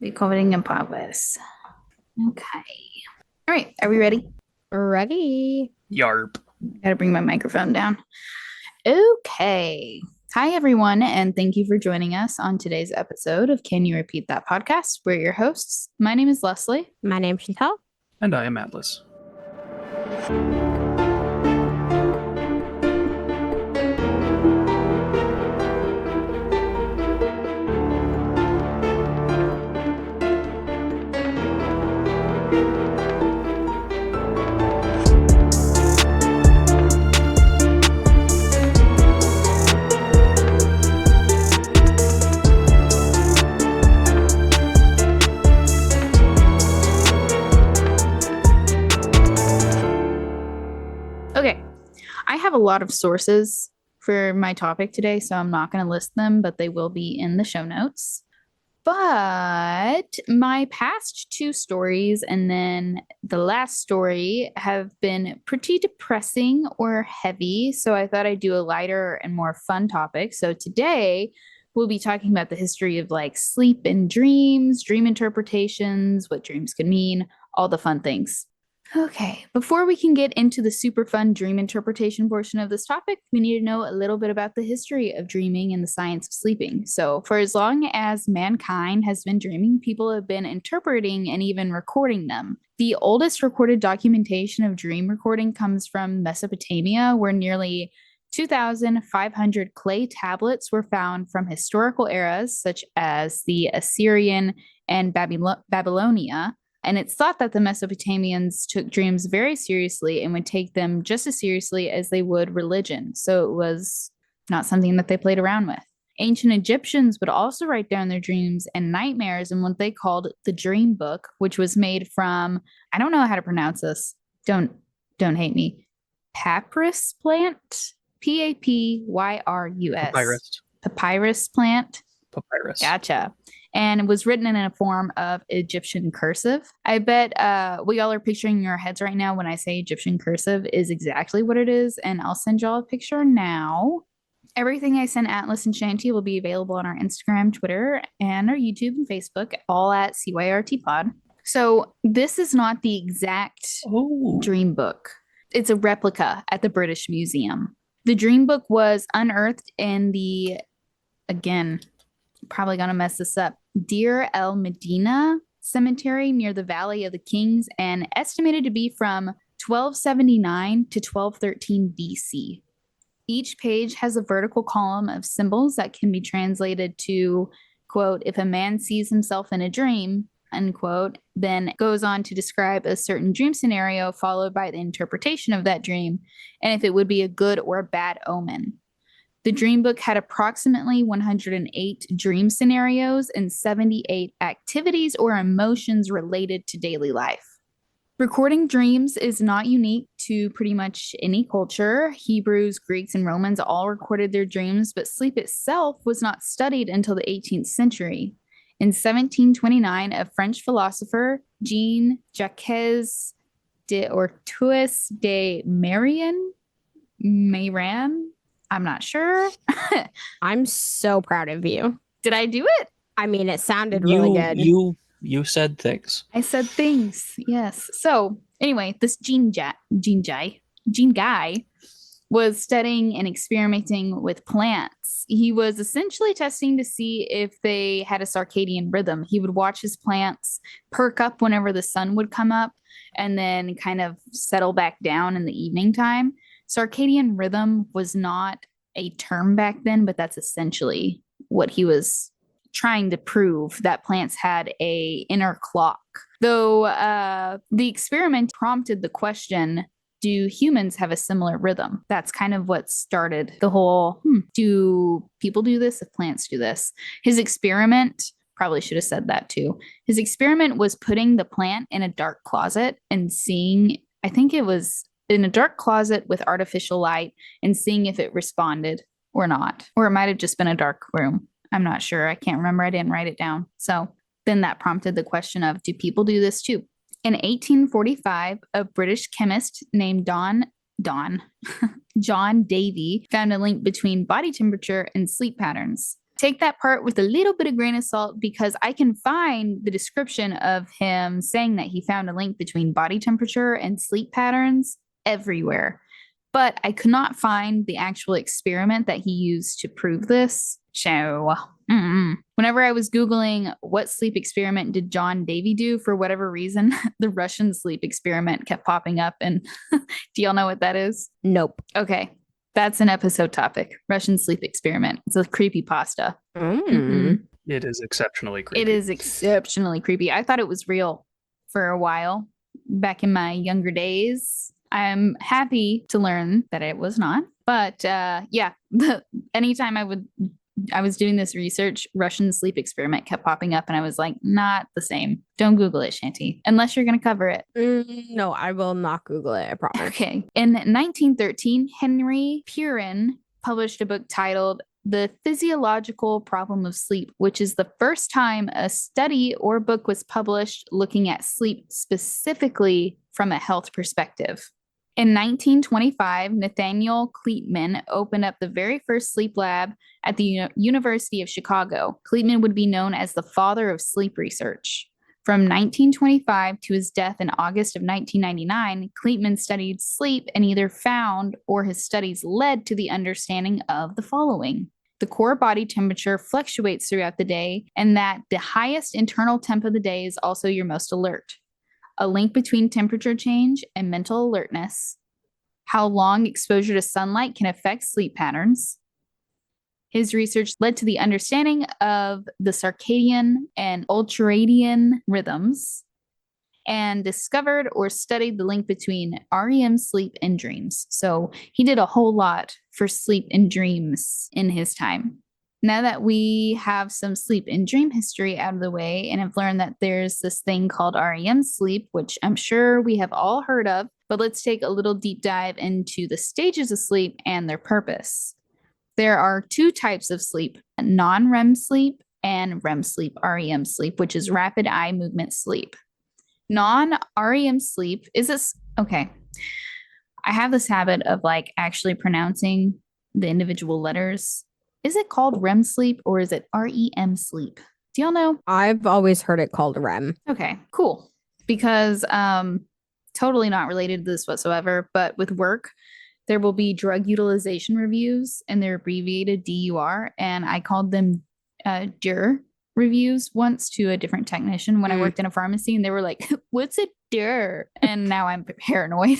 Recovering in progress. Okay. All right. Are we ready? Ready. Yarp. Gotta bring my microphone down. Okay. Hi, everyone, and thank you for joining us on today's episode of Can You Repeat That Podcast? We're your hosts. My name is Leslee. My name's Chantelle. And I am Atlas. Okay. I have a lot of sources for my topic today, so I'm not going to list them, but they will be in the show notes. But my past two stories and then the last story have been pretty depressing or heavy. So I thought I'd do a lighter and more fun topic. So today we'll be talking about the history of like sleep and dreams, dream interpretations, what dreams could mean, all the fun things. Okay, before we can get into the super fun dream interpretation portion of this topic, we need to know a little bit about the history of dreaming and the science of sleeping. So, for as long as mankind has been dreaming, people have been interpreting and even recording them. The oldest recorded documentation of dream recording comes from Mesopotamia, where nearly 2,500 clay tablets were found from historical eras such as the Assyrian and Babylonia. And it's thought that the Mesopotamians took dreams very seriously and would take them just as seriously as they would religion. So it was not something that they played around with. Ancient Egyptians would also write down their dreams and nightmares in what they called the dream book, which was made from, I don't know how to pronounce this. Don't hate me. Papyrus plant? Papyrus. Papyrus. Papyrus plant. Papyrus. Gotcha. And it was written in a form of Egyptian cursive. I bet what y'all are picturing in your heads right now when I say Egyptian cursive is exactly what it is. And I'll send y'all a picture now. Everything I sent Atlas and Shanty will be available on our Instagram, Twitter, and our YouTube and Facebook, all at CYRT Pod. So this is not the exact dream book. It's a replica at the British Museum. The dream book was unearthed in the, again, probably gonna mess this up, Deir el Medina Cemetery near the Valley of the Kings, and estimated to be from 1279 to 1213 BC. Each page has a vertical column of symbols that can be translated to, quote, if a man sees himself in a dream, unquote, then goes on to describe a certain dream scenario followed by the interpretation of that dream, and if it would be a good or a bad omen. The dream book had approximately 108 dream scenarios and 78 activities or emotions related to daily life. Recording dreams is not unique to pretty much any culture. Hebrews, Greeks, and Romans all recorded their dreams, but sleep itself was not studied until the 18th century. In 1729, a French philosopher, Jean-Jacques d'Ortuis de Mairan, I'm not sure. I'm so proud of you. Did I do it? I mean, it sounded really good. You said things. I said things. Yes. So anyway, this Jean guy was studying and experimenting with plants. He was essentially testing to see if they had a circadian rhythm. He would watch his plants perk up whenever the sun would come up and then kind of settle back down in the evening time. Circadian rhythm was not a term back then, but that's essentially what he was trying to prove, that plants had a inner clock. Though the experiment prompted the question, do humans have a similar rhythm? That's kind of what started the whole, do people do this if plants do this? His experiment, probably should have said that too. His experiment was putting the plant in a dark closet and seeing, I think it was in a dark closet with artificial light and seeing if it responded or not. Or it might have just been a dark room. I'm not sure. I can't remember. I didn't write it down. So then that prompted the question of, do people do this too? In 1845, a British chemist named John Davy found a link between body temperature and sleep patterns. take that part with a little bit of grain of salt because I can find the description of him saying that he found a link between body temperature and sleep patterns everywhere. But I could not find the actual experiment that he used to prove this. So, whenever I was Googling what sleep experiment did John Davy do, for whatever reason, the Russian sleep experiment kept popping up. And do y'all know what that is? Nope. Okay. That's an episode topic. Russian sleep experiment. It's a creepypasta. It is exceptionally creepy. It is exceptionally creepy. I thought it was real for a while back in my younger days. I'm happy to learn that it was not. But yeah, anytime I was doing this research, Russian sleep experiment kept popping up, and I was like, not the same. Don't Google it, Shanty, unless you're going to cover it. No, I will not Google it, I promise. Okay. In 1913, Henry Purin published a book titled The Physiological Problem of Sleep, which is the first time a study or book was published looking at sleep specifically from a health perspective. In 1925, Nathaniel Kleitman opened up the very first sleep lab at the University of Chicago. Kleitman would be known as the father of sleep research. From 1925 to his death in August of 1999, Kleitman studied sleep and either found or his studies led to the understanding of the following. The core body temperature fluctuates throughout the day, and that the highest internal temp of the day is also your most alert. A link between temperature change and mental alertness, how long exposure to sunlight can affect sleep patterns. His research led to the understanding of the circadian and ultradian rhythms, and discovered or studied the link between REM sleep and dreams. So he did a whole lot for sleep and dreams in his time. Now that we have some sleep and dream history out of the way and have learned that there's this thing called REM sleep, which I'm sure we have all heard of, but let's take a little deep dive into the stages of sleep and their purpose. There are two types of sleep, non-REM sleep and REM sleep, REM sleep, which is rapid eye movement sleep. Non-REM sleep is this, okay. I have this habit of like actually pronouncing the individual letters. Is it called REM sleep or is it REM sleep? Do y'all know? I've always heard it called REM. Okay, cool. Because totally not related to this whatsoever, but with work, there will be drug utilization reviews and they're abbreviated DUR. And I called them DUR reviews once to a different technician when I worked in a pharmacy, and they were like, what's a DUR? And now I'm paranoid.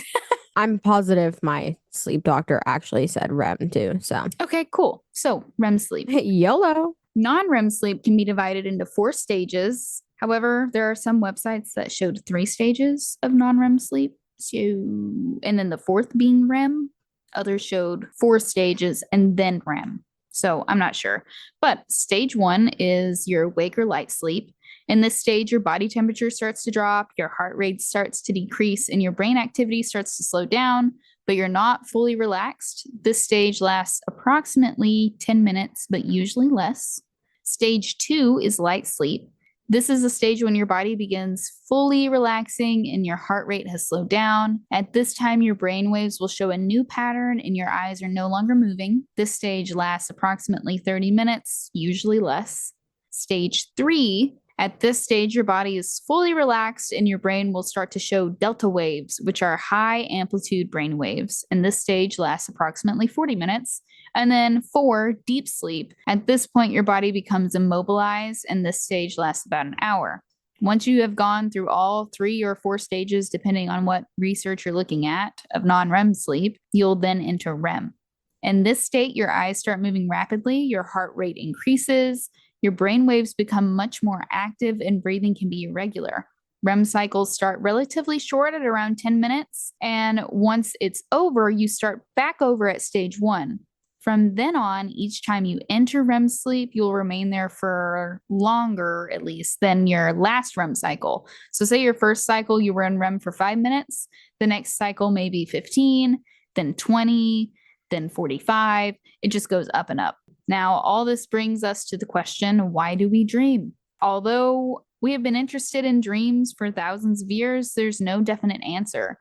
I'm positive my sleep doctor actually said REM too. So Okay, cool. So REM sleep. YOLO. Non-REM sleep can be divided into 4 stages. However, there are some websites that showed 3 stages of non-REM sleep. So, and then the 4th being REM. Others showed 4 stages and then REM. So I'm not sure. But stage 1 is your wake or light sleep. In this stage, your body temperature starts to drop, your heart rate starts to decrease, and your brain activity starts to slow down, but you're not fully relaxed. This stage lasts approximately 10 minutes, but usually less. Stage 2 is light sleep. This is a stage when your body begins fully relaxing and your heart rate has slowed down. At this time, your brain waves will show a new pattern and your eyes are no longer moving. This stage lasts approximately 30 minutes, usually less. Stage 3, at this stage, your body is fully relaxed and your brain will start to show delta waves, which are high amplitude brain waves. And this stage lasts approximately 40 minutes. And then 4, deep sleep. At this point, your body becomes immobilized and this stage lasts about an hour. Once you have gone through all 3 or 4 stages, depending on what research you're looking at, of non-REM sleep, you'll then enter REM. In this state, your eyes start moving rapidly, your heart rate increases, your brain waves become much more active, and breathing can be irregular. REM cycles start relatively short at around 10 minutes, and once it's over, you start back over at stage 1. From then on, each time you enter REM sleep, you'll remain there for longer, at least, than your last REM cycle. So say your first cycle, you were in REM for 5 minutes. The next cycle may be 15, then 20, then 45. It just goes up and up. Now, all this brings us to the question, why do we dream? Although we have been interested in dreams for thousands of years, there's no definite answer.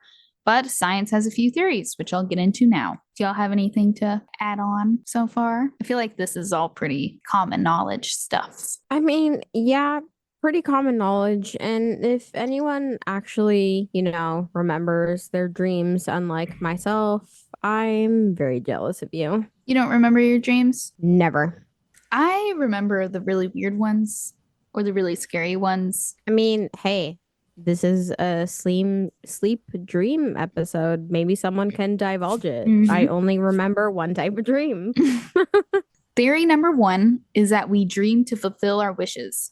But science has a few theories, which I'll get into now. Do y'all have anything to add on so far? I feel like this is all pretty common knowledge stuff. I mean, yeah, pretty common knowledge. And if anyone actually, remembers their dreams, unlike myself, I'm very jealous of you. You don't remember your dreams? Never. I remember the really weird ones or the really scary ones. I mean, hey, this is a sleep dream episode. Maybe someone can divulge it. I only remember one type of dream. Theory number 1 is that we dream to fulfill our wishes.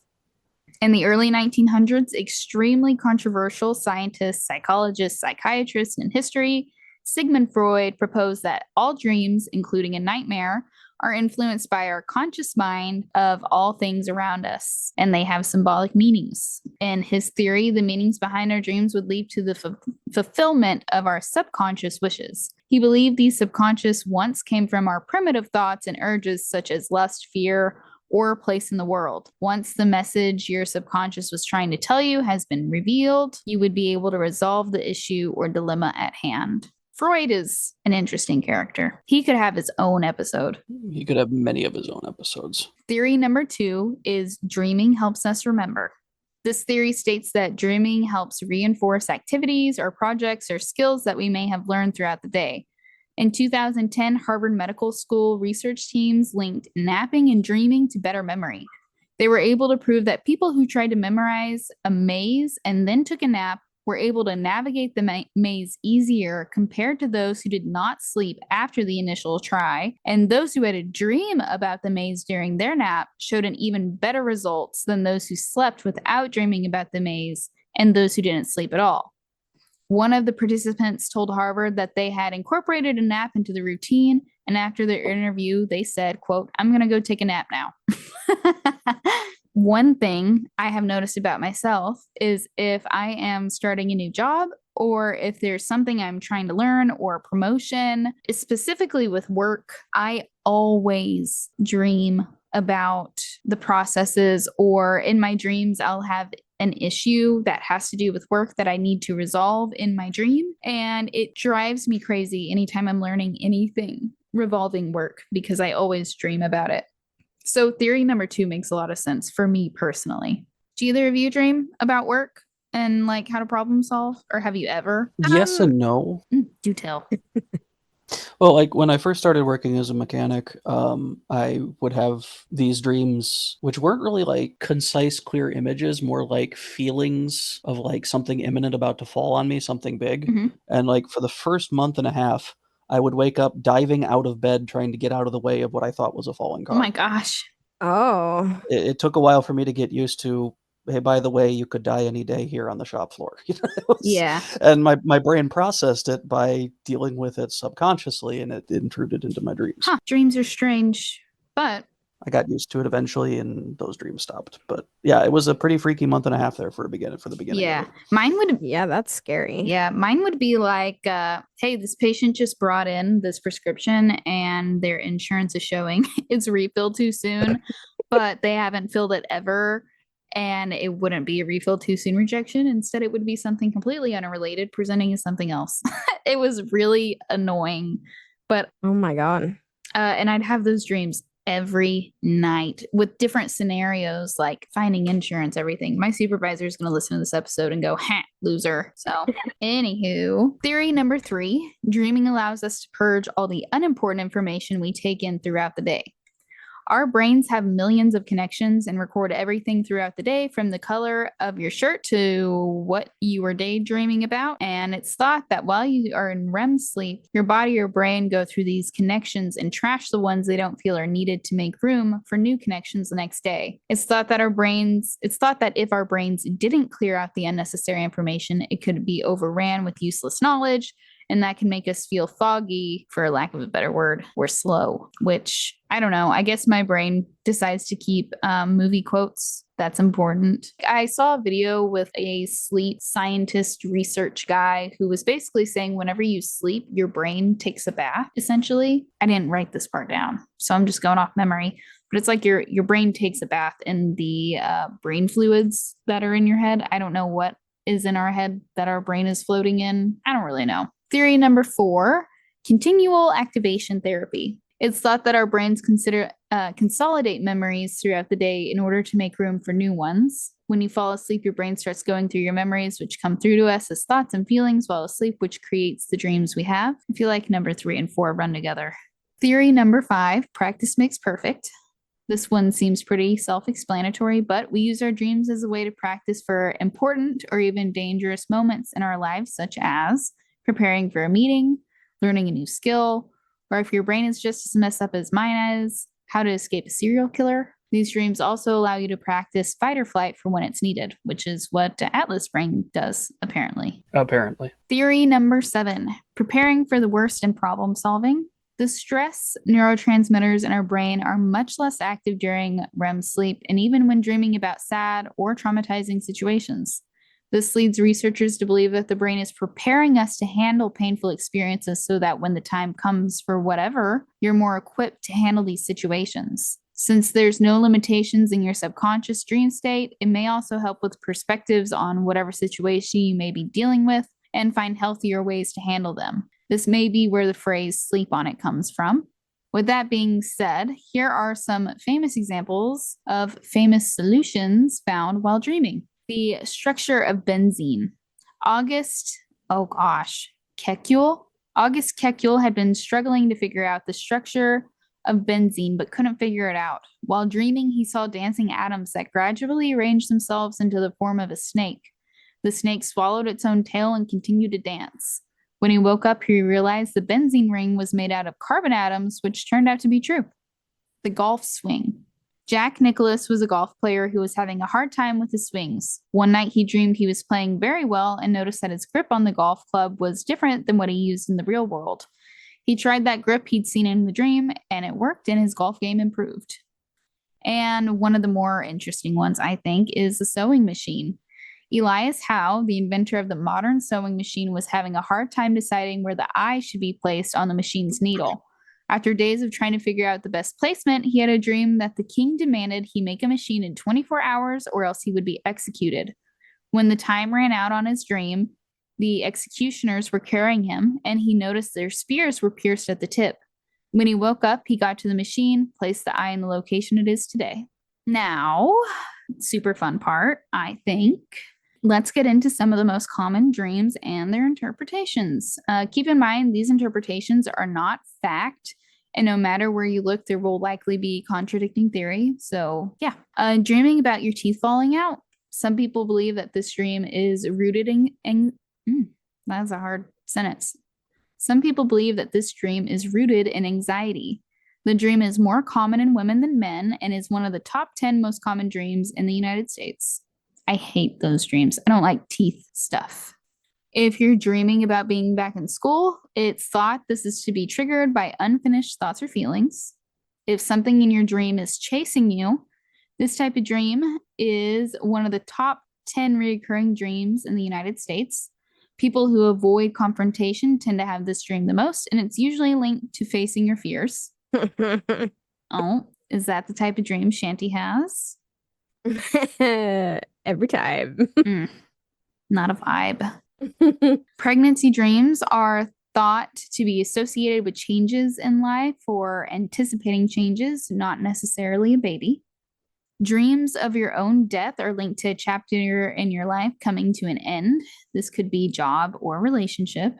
In the early 1900s, extremely controversial scientists, psychologists, psychiatrists, and history, Sigmund Freud proposed that all dreams, including a nightmare, are influenced by our conscious mind of all things around us, and they have symbolic meanings. In his theory, the meanings behind our dreams would lead to the fulfillment of our subconscious wishes. He believed these subconscious wants came from our primitive thoughts and urges such as lust, fear, or place in the world. Once the message your subconscious was trying to tell you has been revealed, you would be able to resolve the issue or dilemma at hand. Freud is an interesting character. He could have his own episode. He could have many of his own episodes. Theory number 2 is dreaming helps us remember. This theory states that dreaming helps reinforce activities or projects or skills that we may have learned throughout the day. In 2010, Harvard Medical School research teams linked napping and dreaming to better memory. They were able to prove that people who tried to memorize a maze and then took a nap were able to navigate the maze easier compared to those who did not sleep after the initial try. And those who had a dream about the maze during their nap showed an even better results than those who slept without dreaming about the maze and those who didn't sleep at all. One of the participants told Harvard that they had incorporated a nap into the routine, and after their interview, they said, quote, "I'm going to go take a nap now." One thing I have noticed about myself is if I am starting a new job or if there's something I'm trying to learn or a promotion, specifically with work, I always dream about the processes, or in my dreams, I'll have an issue that has to do with work that I need to resolve in my dream. And it drives me crazy anytime I'm learning anything revolving work because I always dream about it. So theory number 2 makes a lot of sense for me personally. Do either of you dream about work and like how to problem solve, or have you ever? Yes and no. Do tell. Well, like when I first started working as a mechanic, I would have these dreams, which weren't really like concise, clear images, more like feelings of like something imminent about to fall on me, something big. And like for the first month and a half, I would wake up diving out of bed, trying to get out of the way of what I thought was a falling car. Oh my gosh. Oh. It took a while for me to get used to, hey, by the way, you could die any day here on the shop floor. Yeah. And my brain processed it by dealing with it subconsciously, and it intruded into my dreams. Dreams are strange, but I got used to it eventually, and those dreams stopped. But yeah, it was a pretty freaky month and a half there for the beginning. Yeah, mine would. Yeah, that's scary. Yeah, mine would be like, hey, this patient just brought in this prescription, and their insurance is showing it's refilled too soon, but they haven't filled it ever. And it wouldn't be a refill too soon rejection. Instead, it would be something completely unrelated, presenting as something else. It was really annoying. But oh my God. And I'd have those dreams every night with different scenarios, like finding insurance, everything. My supervisor is going to listen to this episode and go, "Ha, loser." So, anywho, theory number 3, dreaming allows us to purge all the unimportant information we take in throughout the day. Our brains have millions of connections and record everything throughout the day, from the color of your shirt to what you were daydreaming about. And it's thought that while you are in REM sleep, your body or brain go through these connections and trash the ones they don't feel are needed to make room for new connections the next day. It's thought that if our brains didn't clear out the unnecessary information, it could be overran with useless knowledge, and that can make us feel foggy, for lack of a better word, or slow, which I don't know. I guess my brain decides to keep movie quotes. That's important. I saw a video with a sleep scientist research guy who was basically saying whenever you sleep, your brain takes a bath, essentially. I didn't write this part down, so I'm just going off memory. But it's like your brain takes a bath in the brain fluids that are in your head. I don't know what is in our head that our brain is floating in. I don't really know. Theory number 4, continual activation therapy. It's thought that our brains consolidate memories throughout the day in order to make room for new ones. When you fall asleep, your brain starts going through your memories, which come through to us as thoughts and feelings while asleep, which creates the dreams we have. I feel like number 3 and 4 run together. Theory number 5, practice makes perfect. This one seems pretty self-explanatory, but we use our dreams as a way to practice for important or even dangerous moments in our lives, such as preparing for a meeting, learning a new skill, or if your brain is just as messed up as mine is, how to escape a serial killer. These dreams also allow you to practice fight or flight for when it's needed, which is what Atlas Brain does, apparently. Theory number 7, preparing for the worst in problem solving. The stress neurotransmitters in our brain are much less active during REM sleep and even when dreaming about sad or traumatizing situations. This leads researchers to believe that the brain is preparing us to handle painful experiences so that when the time comes for whatever, you're more equipped to handle these situations. Since there's no limitations in your subconscious dream state, it may also help with perspectives on whatever situation you may be dealing with and find healthier ways to handle them. This may be where the phrase sleep on it comes from. With that being said, here are some famous examples of famous solutions found while dreaming. The structure of benzene. August Kekulé had been struggling to figure out the structure of benzene but couldn't figure it out. While dreaming, he saw dancing atoms that gradually arranged themselves into the form of a snake. The snake swallowed its own tail and continued to dance. When he woke up, he realized the benzene ring was made out of carbon atoms, which turned out to be true. The golf swing. Jack Nicklaus was a golf player who was having a hard time with his swings. One night he dreamed he was playing very well and noticed that his grip on the golf club was different than what he used in the real world. He tried that grip he'd seen in the dream, and it worked, and his golf game improved. And one of the more interesting ones, I think, is the sewing machine. Elias Howe, the inventor of the modern sewing machine, was having a hard time deciding where the eye should be placed on the machine's needle. After days of trying to figure out the best placement, he had a dream that the king demanded he make a machine in 24 hours or else he would be executed. When the time ran out on his dream, the executioners were carrying him, and he noticed their spears were pierced at the tip. When he woke up, he got to the machine, placed the eye in the location it is today. Now, super fun part, I think. Let's get into some of the most common dreams and their interpretations. Keep in mind, these interpretations are not fact, and no matter where you look, there will likely be contradicting theory. So, yeah. Dreaming about your teeth falling out. Some people believe that this dream is rooted in that's a hard sentence. Some people believe that this dream is rooted in anxiety. The dream is more common in women than men and is one of the top 10 most common dreams in the United States. I hate those dreams. I don't like teeth stuff. If you're dreaming about being back in school, it's thought this is to be triggered by unfinished thoughts or feelings. If something in your dream is chasing you, this type of dream is one of the top 10 recurring dreams in the United States. People who avoid confrontation tend to have this dream the most, and it's usually linked to facing your fears. Oh, is that the type of dream Shanty has? Every time. Not a vibe. Pregnancy dreams are thought to be associated with changes in life or anticipating changes, not necessarily a baby. Dreams of your own death are linked to a chapter in your life coming to an end. This could be job or relationship.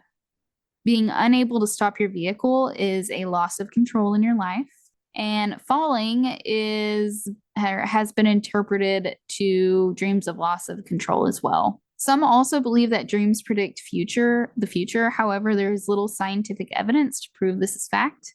Being unable to stop your vehicle is a loss of control in your life. And falling has been interpreted to dreams of loss of control as well. Some also believe that dreams predict the future. However, there is little scientific evidence to prove this is fact.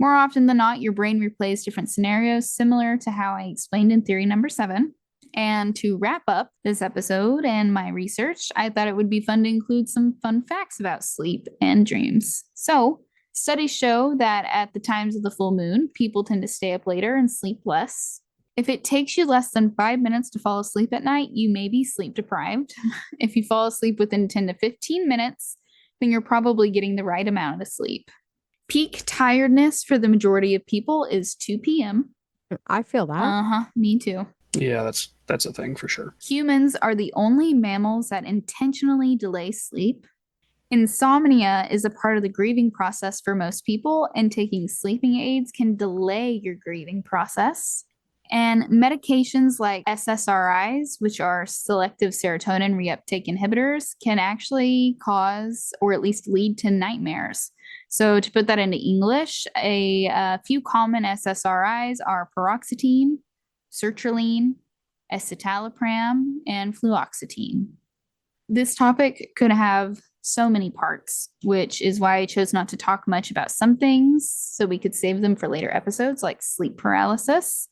More often than not, your brain replays different scenarios, similar to how I explained in theory number 7. And to wrap up this episode and my research, I thought it would be fun to include some fun facts about sleep and dreams. So, studies show that at the times of the full moon, people tend to stay up later and sleep less. If it takes you less than 5 minutes to fall asleep at night, you may be sleep deprived. If you fall asleep within 10 to 15 minutes, then you're probably getting the right amount of sleep. Peak tiredness for the majority of people is 2 p.m. I feel that. Me too. Yeah, that's a thing for sure. Humans are the only mammals that intentionally delay sleep. Insomnia is a part of the grieving process for most people, and taking sleeping aids can delay your grieving process. And medications like SSRIs, which are selective serotonin reuptake inhibitors, can actually cause or at least lead to nightmares. So, to put that into English, a few common SSRIs are paroxetine, sertraline, escitalopram, and fluoxetine. This topic could have so many parts, which is why I chose not to talk much about some things so we could save them for later episodes like sleep paralysis.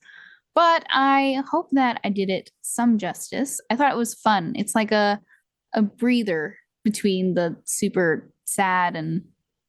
But I hope that I did it some justice. I thought it was fun. It's like a breather between the super sad and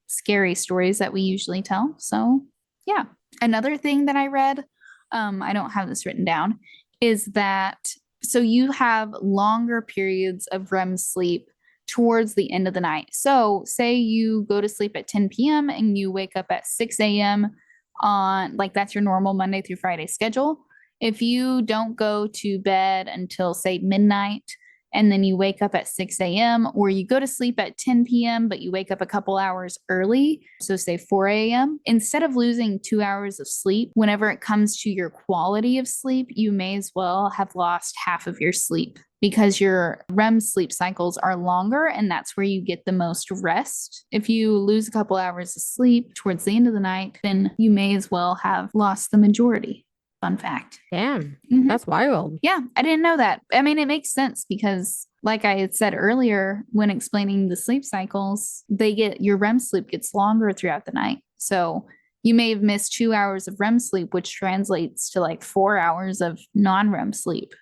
scary stories that we usually tell. So, yeah. Another thing that I read, I don't have this written down, is that so you have longer periods of REM sleep towards the end of the night. So, say you go to sleep at 10 p.m. and you wake up at 6 a.m. on like that's your normal Monday through Friday schedule. If you don't go to bed until, say, midnight, and then you wake up at 6 a.m., or you go to sleep at 10 p.m., but you wake up a couple hours early, so say 4 a.m., instead of losing 2 hours of sleep, whenever it comes to your quality of sleep, you may as well have lost half of your sleep because your REM sleep cycles are longer, and that's where you get the most rest. If you lose a couple hours of sleep towards the end of the night, then you may as well have lost the majority. Fun fact. Damn, Mhm. that's wild. Yeah, I didn't know that. I mean, it makes sense because, like I had said earlier, when explaining the sleep cycles, your REM sleep gets longer throughout the night. So you may have missed 2 hours of REM sleep, which translates to like 4 hours of non-REM sleep.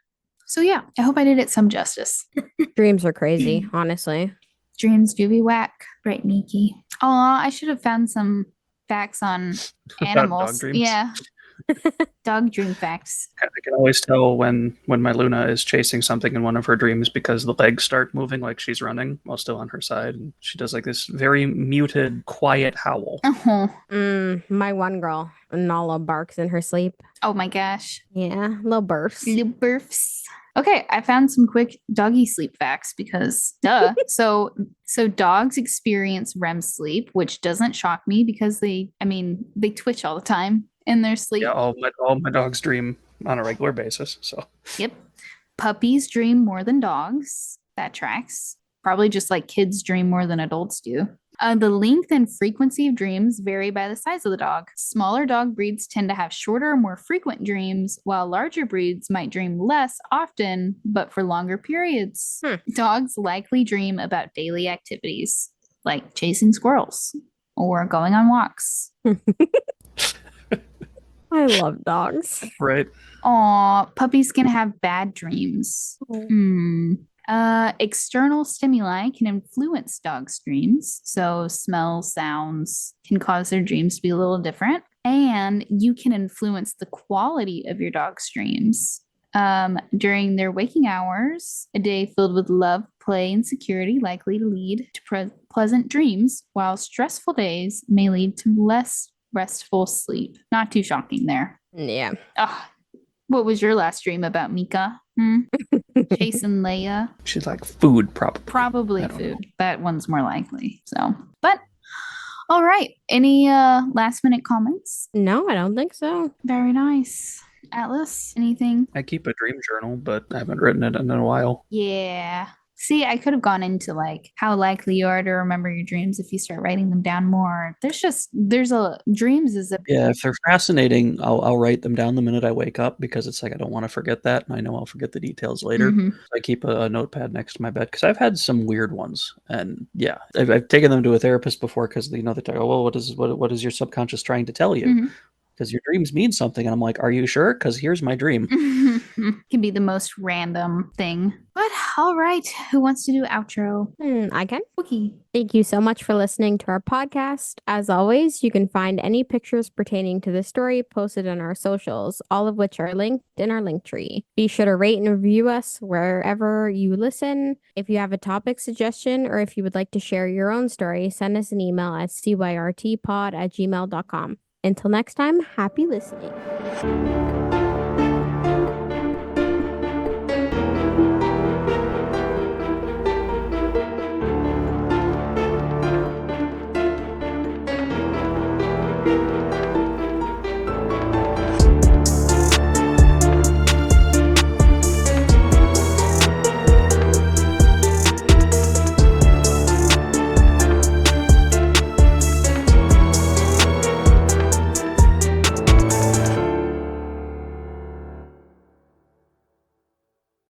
So yeah, I hope I did it some justice. Dreams are crazy, honestly. Dreams do be whack, right, Miki? Aw, I should have found some facts on animals. Dog dreams. Yeah. Dog dream facts. I can always tell when my Luna is chasing something in one of her dreams because the legs start moving like she's running while still on her side, and she does like this very muted, quiet howl. Uh-huh. My one girl, Nala, barks in her sleep. Oh my gosh. Yeah, little bursts. Little burfs. Okay, I found some quick doggy sleep facts because duh. So dogs experience REM sleep, which doesn't shock me because they twitch all the time in their sleep. Yeah, all my dogs dream on a regular basis. So Yep. Puppies dream more than dogs. That tracks. Probably just like kids dream more than adults do. The length and frequency of dreams vary by the size of the dog. Smaller dog breeds tend to have shorter, more frequent dreams, while larger breeds might dream less often, but for longer periods. Dogs likely dream about daily activities, like chasing squirrels or going on walks. I love dogs. right. Aw, puppies can have bad dreams. External stimuli can influence dogs' dreams. So smells, sounds can cause their dreams to be a little different. And you can influence the quality of your dog's dreams. During their waking hours, a day filled with love, play, and security likely to lead to pleasant dreams, while stressful days may lead to less restful sleep. Not too shocking there. Yeah. What was your last dream about, Mika? Chasing Leia? She's like food, probably. Probably I don't food. know. That one's more likely. So, but all right. Any last minute comments? No, I don't think so. Very nice. Atlas, anything? I keep a dream journal, but I haven't written it in a while. Yeah. See, I could have gone into like how likely you are to remember your dreams if you start writing them down more. Dreams is a Yeah, if they're fascinating, I'll write them down the minute I wake up because it's like I don't want to forget that, and I know I'll forget the details later. Mhm. So I keep a notepad next to my bed because I've had some weird ones, and yeah, I've taken them to a therapist before because they talk, oh, well, what is your subconscious trying to tell you? Mhm. Because your dreams mean something, and I'm like, are you sure? Because here's my dream. Can be the most random thing. But all right, who wants to do outro? I can. Okay. Thank you so much for listening to our podcast. As always, you can find any pictures pertaining to this story posted on our socials, all of which are linked in our link tree. Be sure to rate and review us wherever you listen. If you have a topic suggestion or if you would like to share your own story, send us an email at cyrtpod@gmail.com. Until next time, happy listening.